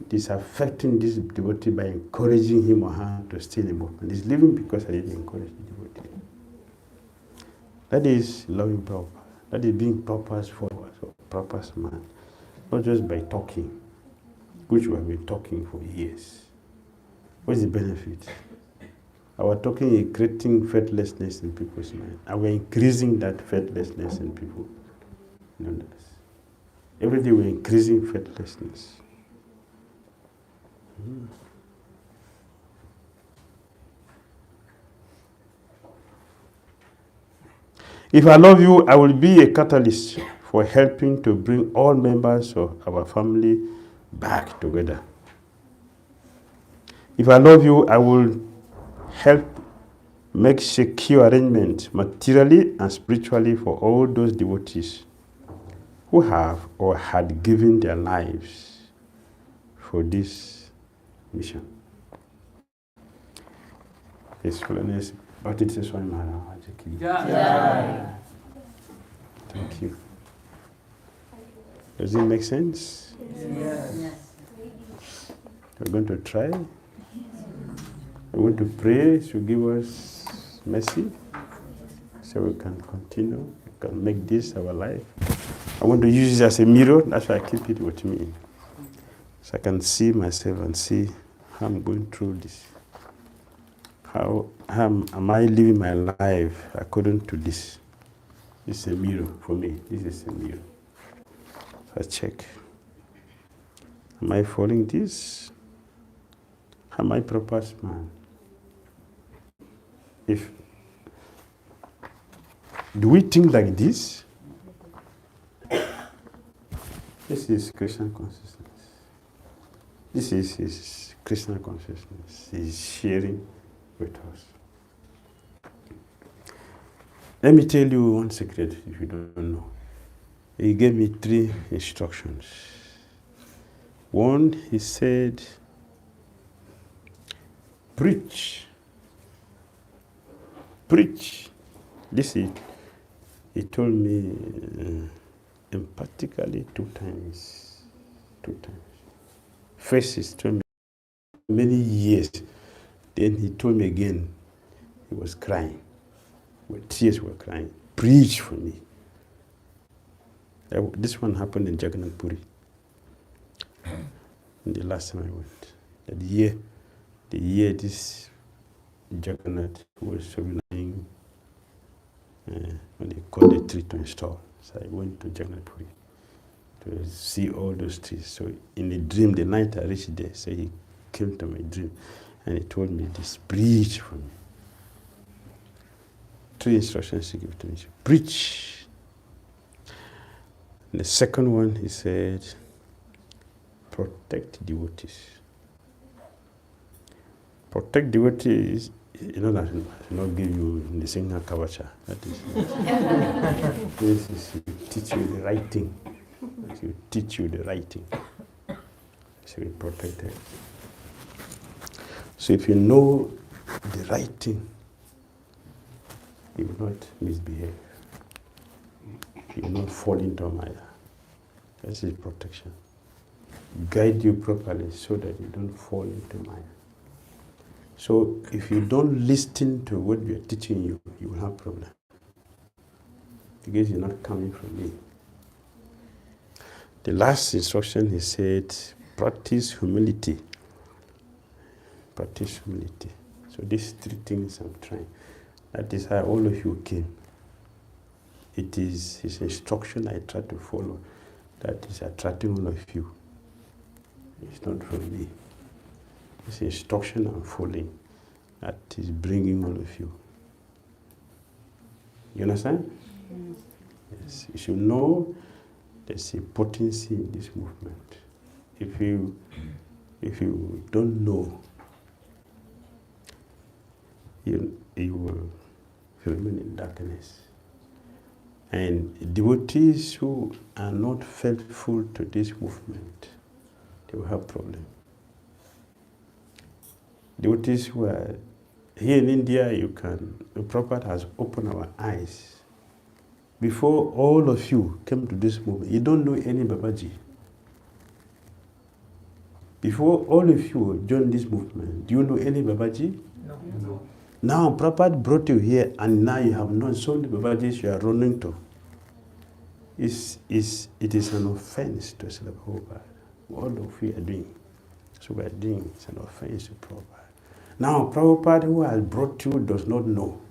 is affecting this devotee by encouraging him or her to stay in the movement. He's living because I didn't encourage the devotee. That is loving Prabhupada. That is being Prabhupada's follower, or Prabhupada's man. Not just by talking, which we have been talking for years. What is the benefit? Our talking is creating faithlessness in people's mind. And we're increasing that faithlessness in people. Every day we're increasing faithlessness. If I love you, I will be a catalyst for helping to bring all members of our family back together. If I love you, I will help make secure arrangements materially and spiritually for all those devotees who have or had given their lives for this mission. His Holiness Bhakti Tirtha Swami Maharaj. Thank you. Does it make sense? Yes. We're going to try. We're going to pray to give us mercy so we can continue. We can make this our life. I want to use it as a mirror. That's why I keep it with me. So I can see myself and see how I'm going through this. How am I living my life according to this? This is a mirror for me. This is a mirror. So I check. Am I following this? Am I proper man? Do we think like this? This is Krishna consciousness. This is his Krishna consciousness. He's sharing with us. Let me tell you one secret if you don't know. He gave me 3 instructions. One, he said, preach. Preach. This is, he told me emphatically 2 times. 2 times. First, he told me many years. Then he told me again, he was crying. With tears were crying. Preach for me. This one happened in Jagannath Puri. The last time I went. The year this Jagannath was celebrating when they called the tree to install. So I went to Jagannath Puri to see all those trees. So in a dream, the night I reached there, so he came to my dream and he told me this, preach for me. 3 instructions he gave to me. Preach. And the second one, he said, protect devotees. Protect devotees, you know that I will not give you the sanga kavacha. That is, this is to teach you the right thing. To teach you the right thing. So we protect them. So if you know the right thing, you will not misbehave. You will not fall into Maya. This is protection. Guide you properly so that you don't fall into Maya. So if you don't listen to what we are teaching you, you will have problem. Because it's not coming from me. The last instruction he said, practice humility. Practice humility. So these three things I'm trying. That is how all of you came. It is his instruction I try to follow. That is attracting all of you. It's not from me. It's instruction I'm following. That is bringing all of you. You understand? Yes. You should know there's a potency in this movement. If you don't know, you will remain in darkness. And devotees who are not faithful to this movement, they will have problems. Devotees who are here in India, Prabhupada has opened our eyes. Before all of you came to this movement, you don't know any Babaji. Before all of you joined this movement, do you know any Babaji? No. Now Prabhupada brought you here, and now you have known so many Babajis you are running to. It is an offense to Srila Prabhupada. All of you are doing. So we are doing, it's an offense to Prabhupada. Now Prabhupada, who has brought you, does not know.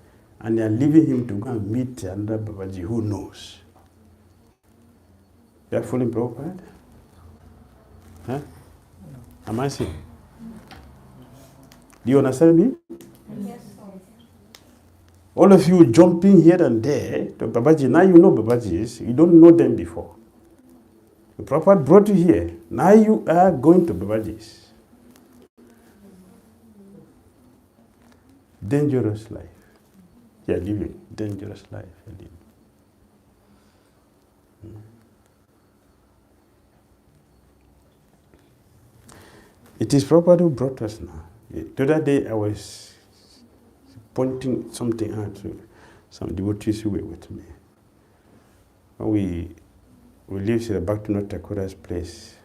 And they are leaving him to go and meet another Babaji who knows. You are following Prabhupada? Huh? No. Am I saying? Do you understand me? Yes. All of you jumping here and there to Babaji. Now you know Babajis. You don't know them before. The Prabhupada brought you here. Now you are going to Babajis. Dangerous life. You are living. Dangerous life you are living. It is Prabhupada who brought us now. The other day I was pointing something out to some devotees who were with me. When we lived at Bhakti Tirtha place,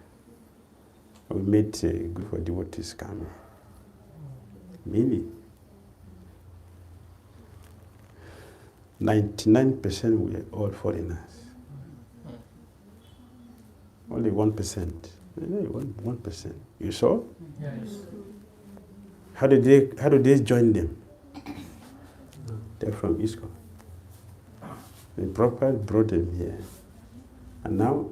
we met a group of devotees coming. Many. 99% were all foreigners. Only 1%. 1%. You saw? Yes. How did they join them? They're from ISKCON. The Prabhupada brought them here. And now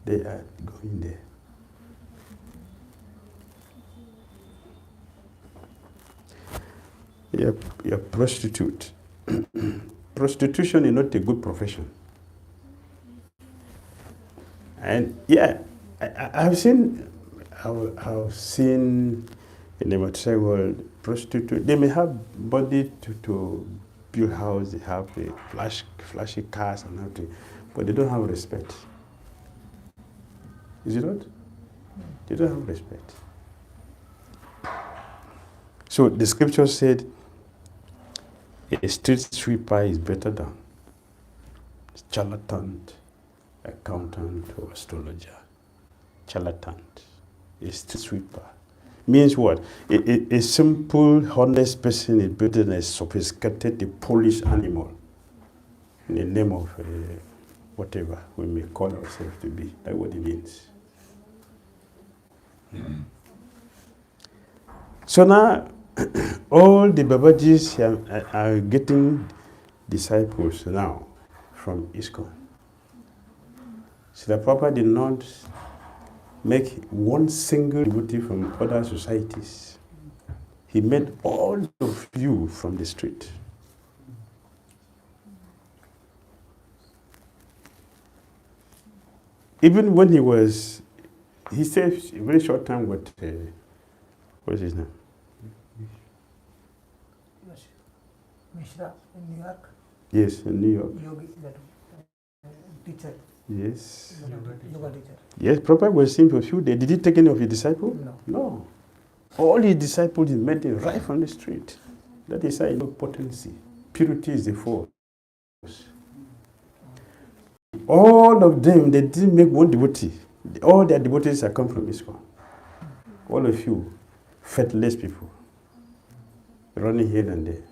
they are going there. You're a prostitute. Prostitution is not a good profession. And yeah, I've seen in the material world, prostitutes, they may have body to build house, they have flashy cars and everything, but they don't have respect. Is it not? They don't have respect. So the scripture said, a street sweeper is better than a charlatan, accountant, or astrologer. Charlatan, a street sweeper. Means what? A simple, honest person is better than a sophisticated, polished animal. In the name of whatever we may call ourselves to be. That's what it means. So now, all the Babajis are getting disciples now from ISKCON. So the Prabhupada did not make one single devotee from other societies. He made all of you from the street. Even when he stayed a very short time with, what's his name? Mishra in New York. Yes, in New York. Yogi, that teacher. Yes. Yoga teacher. Yes, Prabhupada was seeing for a few days. Did he take any of his disciples? No. No. All his disciples he met them right from the street. That is how you know potency. Purity is the force. All of them, they didn't make one devotee. All their devotees are come from ISKCON. All of you, faithless people, running here and there.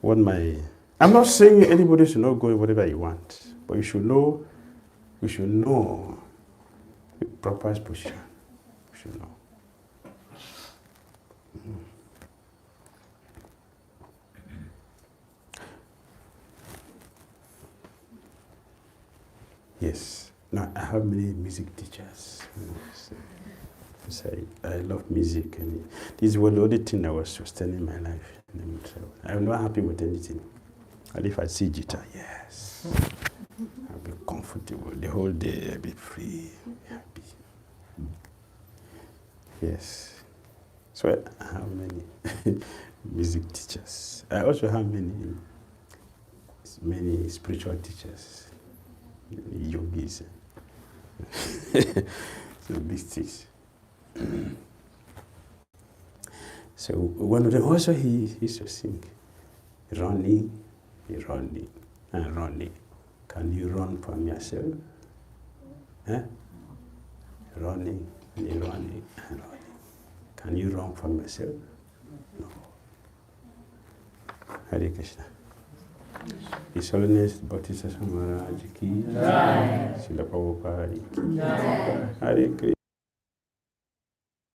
What my I'm not saying anybody should not go whatever you want, but you should know the proper position. You should know. Yes. Now I have many music teachers. I love music, and this was the only thing that was sustaining my life. I'm not happy with anything. And if I see guitar, yes, I'll be comfortable the whole day. I'll be free, happy. Yes. So I have many music teachers. I also have many spiritual teachers, yogis. So these things. So one of them also he used to sing, running. Can you run from yourself? Running. Can you run from yourself? No. Hare Krishna. His Holiness Bhakti Tirtha Swami Maharaj ki jai. Srila Prabhupada ki jai. Hare Krishna.